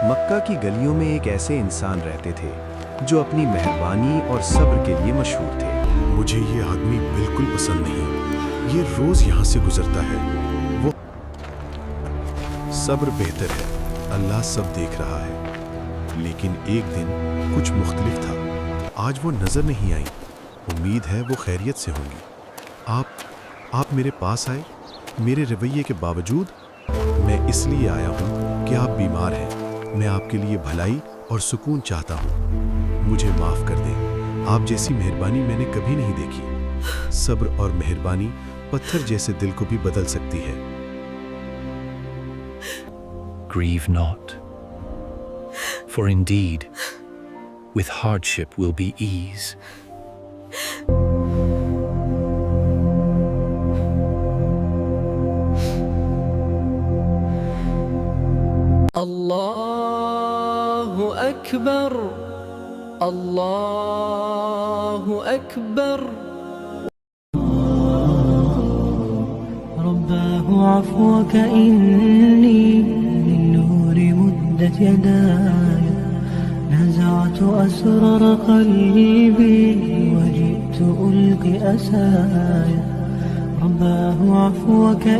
مکہ کی گلیوں میں ایک ایسے انسان رہتے تھے جو اپنی مہربانی اور صبر کے لیے مشہور تھے۔ مجھے یہ آدمی بالکل پسند نہیں، یہ روز یہاں سے گزرتا ہے۔ وہ صبر بہتر ہے، اللہ سب دیکھ رہا ہے۔ لیکن ایک دن کچھ مختلف تھا، آج وہ نظر نہیں آئی۔ امید ہے وہ خیریت سے ہوں گی۔ آپ میرے پاس آئے میرے رویے کے باوجود؟ میں اس لیے آیا ہوں کہ آپ بیمار ہیں، میں آپ کے لیے بھلائی اور سکون چاہتا ہوں۔ مجھے معاف کر دیں، آپ جیسی مہربانی میں نے کبھی نہیں دیکھی۔ صبر اور مہربانی پتھر جیسے دل کو بھی بدل سکتی ہے۔ Grieve not, for indeed, with hardship will be ease. Allahu Akbar, Allahu Akbar. رباه عفوك إني للنور مدت يداي، نزعت أسرار قلبي وجئت ألقي أسايا. رباه عفوك